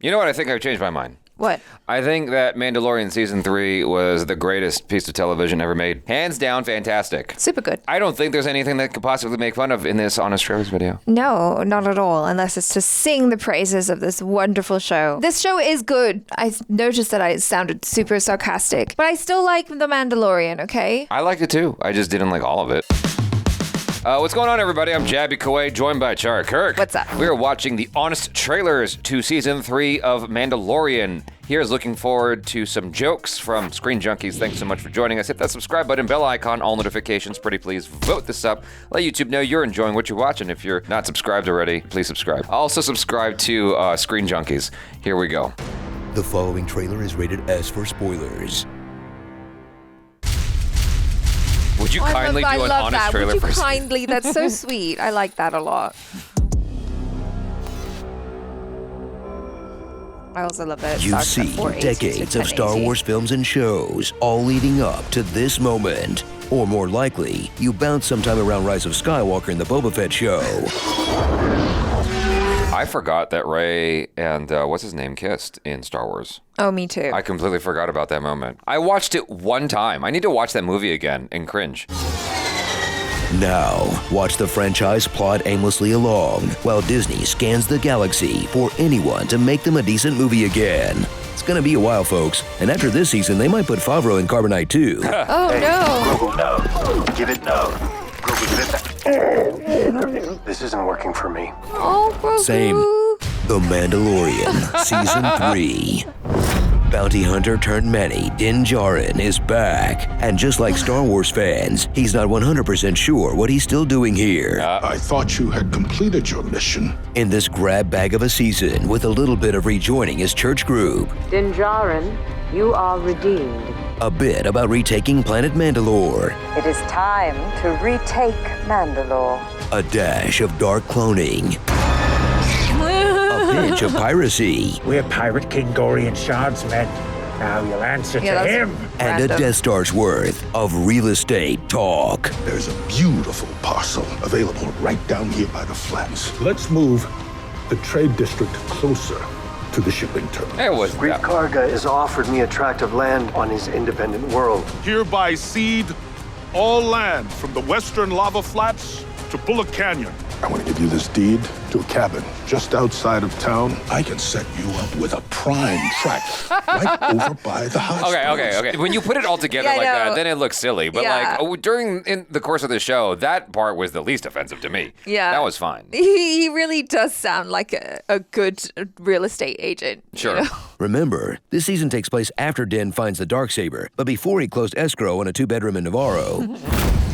You know what? I think I've changed my mind. What? I think that Mandalorian Season 3 was the greatest piece of television ever made. Hands down, fantastic. Super good. I don't think there's anything that could possibly make fun of in this Honest Trailers video. No, not at all, unless it's to sing the praises of this wonderful show. This show is good. I noticed that I sounded super sarcastic, but I still like The Mandalorian, okay? I liked it too. I just didn't like all of it. What's going on, everybody? I'm Jabby Kaway, joined by Chara Kirk. What's up? We are watching the Honest Trailers to Season 3 of Mandalorian. Here's looking forward to some jokes from Screen Junkies. Thanks so much for joining us. Hit that subscribe button, bell icon, all notifications. Pretty please vote this up. Let YouTube know you're enjoying what you're watching. If you're not subscribed already, please subscribe. Also subscribe to Screen Junkies. Here we go. The following trailer is rated S for spoilers. Would you kindly do an honest trailer Would you for kindly? That's so sweet. I like that a lot. I also love it. You've seen decades of Star Wars films and shows, all leading up to this moment. Or more likely, you bounced sometime around Rise of Skywalker in the Boba Fett show. I forgot that Rey and what's his name kissed in Star Wars. Oh, me too. I completely forgot about that moment. I watched it one time. I need to watch that movie again and cringe. Now, watch the franchise plod aimlessly along while Disney scans the galaxy for anyone to make them a decent movie again. It's gonna be a while, folks. And after this season, they might put Favreau in Carbonite too. Oh, hey, no. Grogu, no. Give it no. Grogu, give it that. This isn't working for me. Oh, Grogu. Same. The Mandalorian, Season 3. Bounty hunter turned Manny, Din Djarin, is back. And just like Star Wars fans, he's not 100% sure what he's still doing here. I thought you had completed your mission. In this grab bag of a season with a little bit of rejoining his church group. Din Djarin, you are redeemed. A bit about retaking planet Mandalore. It is time to retake Mandalore. A dash of dark cloning. A pinch of piracy. We're Pirate King Gorian Shardsmen. Now you'll answer to him. And a Death Star's worth of real estate talk. There's a beautiful parcel available right down here by the flats. Let's move the trade district closer to the shipping terminal. It was Great Karga has offered me a tract of land on his independent world. Hereby cede all land from the western lava flats to Bullock Canyon. I want to give you this deed to a cabin just outside of town. I can set you up with a prime tract right over by the house. Okay. When you put it all together like that, then it looks silly. But in the course of the show, that part was the least offensive to me. Yeah. That was fine. He really does sound like a good real estate agent. Sure. You know? Remember, this season takes place after Din finds the Darksaber, but before he closed escrow on a 2-bedroom in Navarro.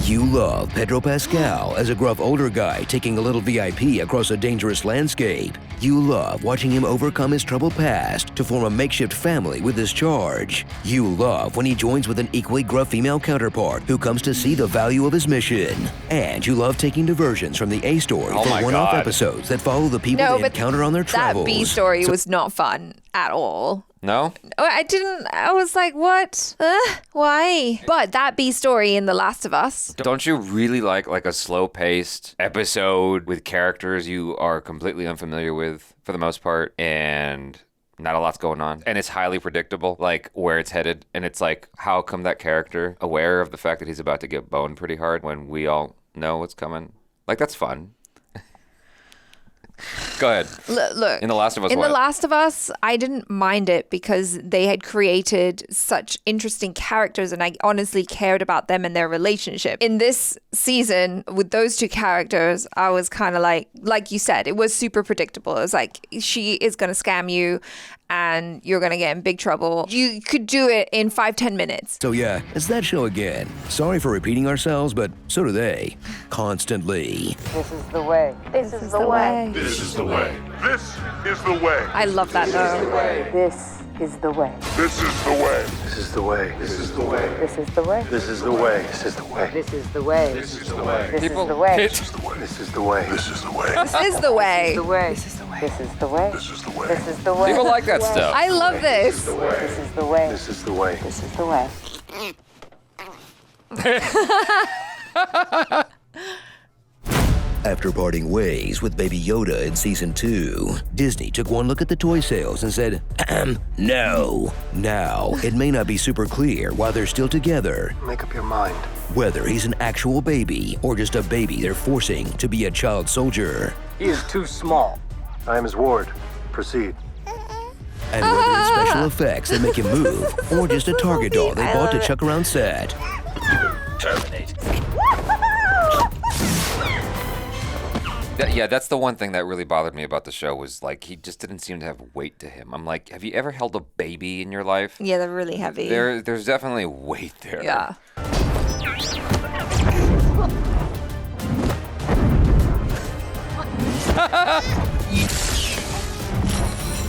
You love Pedro Pascal as a gruff older guy taking a little VIP across a dangerous landscape. You love watching him overcome his troubled past to form a makeshift family with his charge. You love when he joins with an equally gruff female counterpart who comes to see the value of his mission. And you love taking diversions from the A story for one-off episodes that follow the people they encounter on their travels. That B story was not fun at all. No? I was like, what? Why? But that B story in The Last of Us. Don't you really like a slow-paced episode with characters you are completely unfamiliar with for the most part and not a lot's going on? And it's highly predictable, like where it's headed. And it's like, how come that character aware of the fact that he's about to get boned pretty hard when we all know what's coming? Like, that's fun. Go ahead. Look. In The Last of Us, The Last of Us, I didn't mind it because they had created such interesting characters and I honestly cared about them and their relationship. In this season, with those two characters, I was kind of like you said, it was super predictable. It was like, she is going to scam you and you're going to get in big trouble. You could do it in 5-10 minutes. So yeah, it's that show again. Sorry for repeating ourselves, but so do they. Constantly. This is the way. This is the way. This is the way. This is the way. I love that though. This is the way. This is the way. This is the way. This is the way. This is the way. This is the way. This is the way. This is the way. This is the way. This is People the way. hit. This is the way. This is the way. This is the way. The way. This is the way. This is the way. This is the way. This is the way. People like that stuff. I love this. This is the way. This is the way. This is the way. After parting ways with Baby Yoda in Season 2, Disney took one look at the toy sales and said, no. Now, it may not be super clear while they're still together Make up your mind. whether he's an actual baby or just a baby they're forcing to be a child soldier. He is too small. I am his ward. Proceed. And whether it's special effects that make him move or just a Target doll they bought to chuck around set. Terminate. Yeah, that's the one thing that really bothered me about the show was like he just didn't seem to have weight to him. I'm like, have you ever held a baby in your life? Yeah, they're really heavy. There's definitely weight there. Yeah.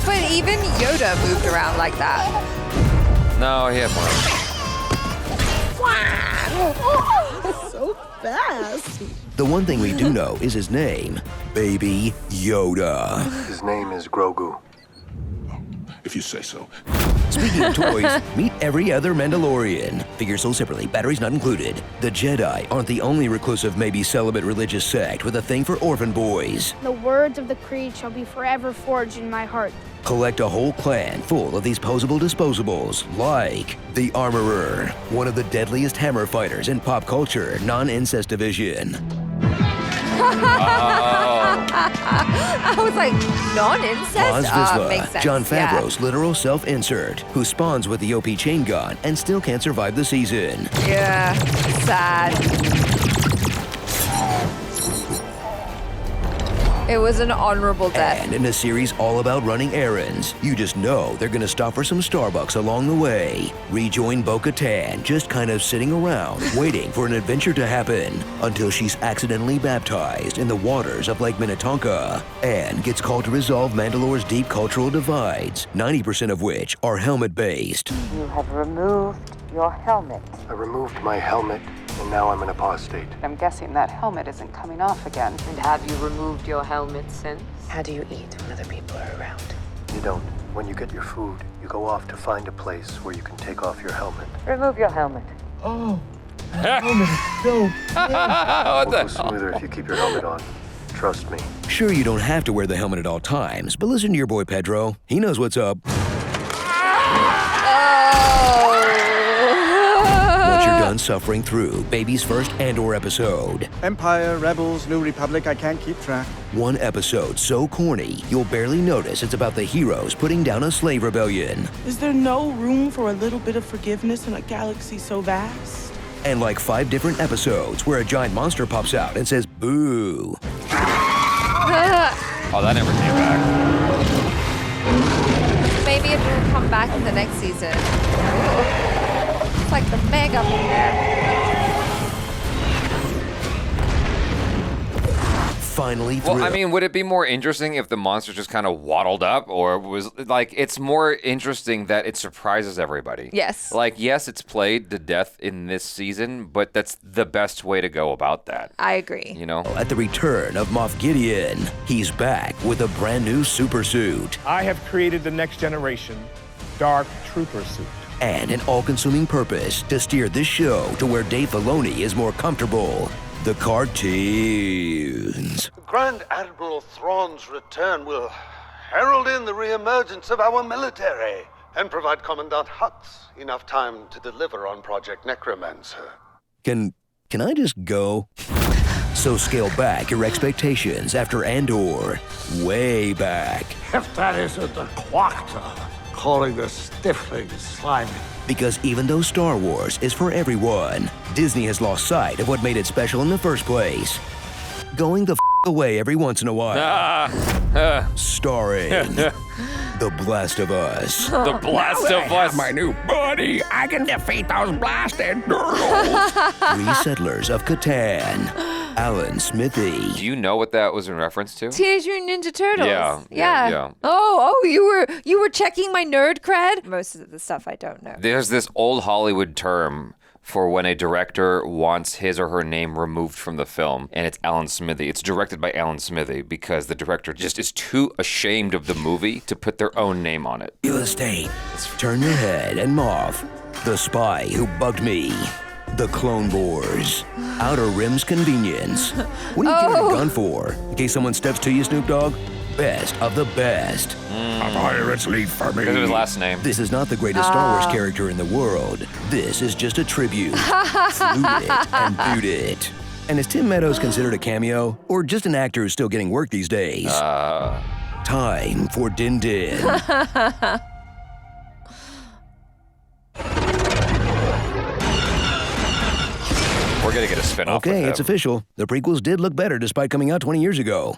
But even Yoda moved around like that. No, he had more. So fast. The one thing we do know is his name, Baby Yoda. His name is Grogu. If you say so. Speaking of toys, meet every other Mandalorian. Figures sold separately, batteries not included. The Jedi aren't the only reclusive, maybe celibate religious sect with a thing for orphan boys. The words of the creed shall be forever forged in my heart. Collect a whole clan full of these posable disposables, like the Armorer, one of the deadliest hammer fighters in pop culture, non-incest division. I was like, non-incest? Hans Makes sense. Jon Favreau's literal self-insert, who spawns with the OP chain gun and still can't survive the season. Yeah, sad. It was an honorable death. And in a series all about running errands, you just know they're gonna stop for some Starbucks along the way. Rejoin Bo-Katan, just kind of sitting around, waiting for an adventure to happen, until she's accidentally baptized in the waters of Lake Minnetonka, and gets called to resolve Mandalore's deep cultural divides, 90% of which are helmet-based. You have removed your helmet. I removed my helmet, and now I'm an apostate. I'm guessing that helmet isn't coming off again. And have you removed your helmet since? How do you eat when other people are around? You don't. When you get your food, you go off to find a place where you can take off your helmet. Remove your helmet. Oh, helmet. No. What It'll go the smoother if you keep your helmet on. Trust me. Sure, you don't have to wear the helmet at all times, but listen to your boy Pedro. He knows what's up. Once you're done suffering through Baby's first Andor episode. Empire, Rebels, New Republic, I can't keep track. One episode so corny, you'll barely notice it's about the heroes putting down a slave rebellion. Is there no room for a little bit of forgiveness in a galaxy so vast? And like 5 different episodes where a giant monster pops out and says, boo. Oh, that never came back. Maybe it will come back in the next season. It's like the mega Finally through. Well, I mean, would it be more interesting if the monster just kind of waddled up, or was like it's more interesting that it surprises everybody? Yes. Like, yes, it's played to death in this season, but that's the best way to go about that. I agree. You know? At the return of Moff Gideon, he's back with a brand new super suit. I have created the next generation Dark Trooper suit. And an all-consuming purpose to steer this show to where Dave Filoni is more comfortable. The cartoons. Grand Admiral Thrawn's return will herald in the re-emergence of our military and provide Commandant Hux enough time to deliver on Project Necromancer. Can I just go? So scale back your expectations after Andor. Way back. If that isn't the Quacta calling the stifling slimy. Because even though Star Wars is for everyone, Disney has lost sight of what made it special in the first place. Going the away every once in a while. Starring The Blast of Us. The Blast of Us. My new buddy, I can defeat those blasted girls. 3 Settlers of Catan. Alan Smithy. Do you know what that was in reference to? Teenage Mutant Ninja Turtles. Yeah. Oh, you were checking my nerd cred? Most of the stuff I don't know. There's this old Hollywood term for when a director wants his or her name removed from the film, and it's Alan Smithy. It's directed by Alan Smithy because the director just is too ashamed of the movie to put their own name on it. Real estate. Turn your head and Moff. The Spy Who Bugged Me. The Clone Wars. Outer Rim's convenience. What do you carry a gun for? In case someone steps to you, Snoop Dogg? Best of the best. A pirate's leave for me. Because of his last name. This is not the greatest Star Wars character in the world. This is just a tribute. Flute it and boot it. And is Tim Meadows considered a cameo? Or just an actor who's still getting work these days? Time for Din Din. We're gonna get a spin-off. Okay, it's official. The prequels did look better despite coming out 20 years ago.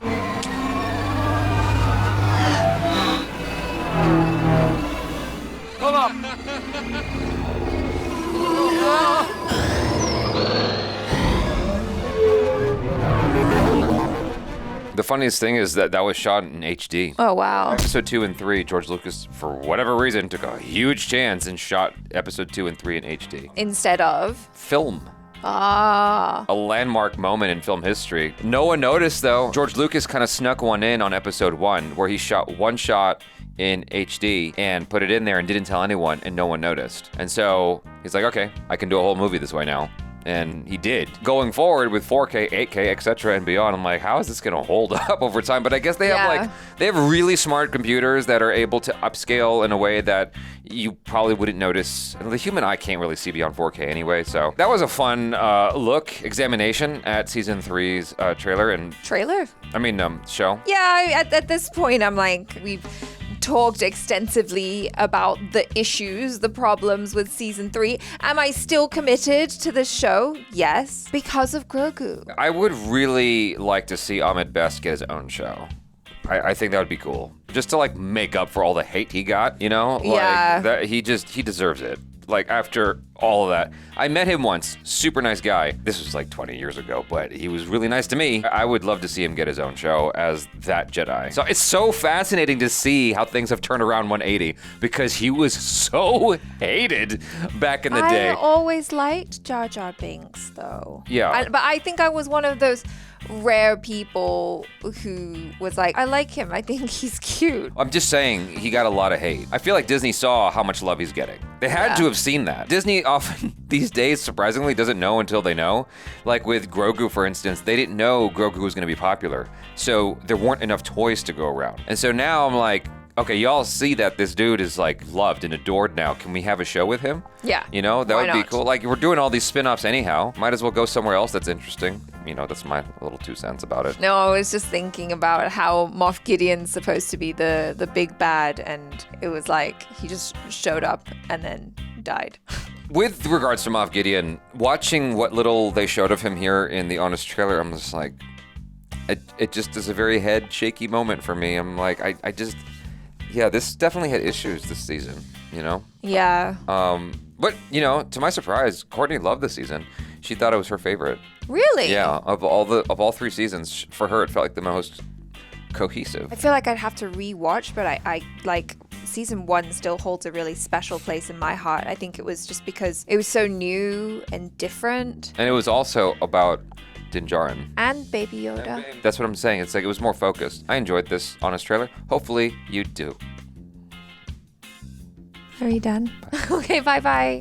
Hold up. The funniest thing is that was shot in HD. Oh, wow. Episode 2 and 3, George Lucas, for whatever reason, took a huge chance and shot episode 2 and 3 in HD. Instead of? Film. Ah. A landmark moment in film history. No one noticed, though. George Lucas kind of snuck one in on episode 1, where he shot one shot in HD and put it in there and didn't tell anyone, and no one noticed. And so he's like, okay, I can do a whole movie this way now. And he did. Going forward with 4K, 8K, etc. and beyond, I'm like, how is this gonna hold up over time? But I guess they have they have really smart computers that are able to upscale in a way that you probably wouldn't notice. The human eye can't really see beyond 4K anyway. So that was a fun examination at season 3's trailer and show. Yeah, at this point, I'm like, we've talked extensively about the issues, the problems with season 3. Am I still committed to this show? Yes, because of Grogu. I would really like to see Ahmed Best get his own show. I think that would be cool. Just to make up for all the hate he got, you know? That he deserves it. After all of that. I met him once, super nice guy. This was 20 years ago, but he was really nice to me. I would love to see him get his own show as that Jedi. So it's so fascinating to see how things have turned around 180 because he was so hated back in the day. I always liked Jar Jar Binks, though. Yeah. But I think I was one of those rare people who was like, I like him. I think he's cute. I'm just saying, he got a lot of hate. I feel like Disney saw how much love he's getting. They had to have seen that. Disney often, these days, surprisingly, doesn't know until they know. Like with Grogu, for instance, they didn't know Grogu was going to be popular. So there weren't enough toys to go around. And so now I'm like, okay, y'all see that this dude is loved and adored now. Can we have a show with him? Yeah. You know, that Why would be not? cool. We're doing all these spin-offs anyhow. Might as well go somewhere else that's interesting. You know, that's my little 2 cents about it. No, I was just thinking about how Moff Gideon's supposed to be the big bad, and it was he just showed up and then died. With regards to Moff Gideon, watching what little they showed of him here in the Honest trailer, I'm just like, it just is a very head shaky moment for me. I'm like, I just, this definitely had issues this season, you know? Yeah. But, you know, to my surprise, Courtney loved this season. She thought it was her favorite. Really? Yeah, of all 3 seasons, for her, it felt like the most cohesive. I feel like I'd have to rewatch, but I season 1 still holds a really special place in my heart. I think it was just because it was so new and different. And it was also about Din Djarin. And Baby Yoda. That's what I'm saying. It's it was more focused. I enjoyed this Honest trailer. Hopefully you do. Are you done? Okay, bye-bye.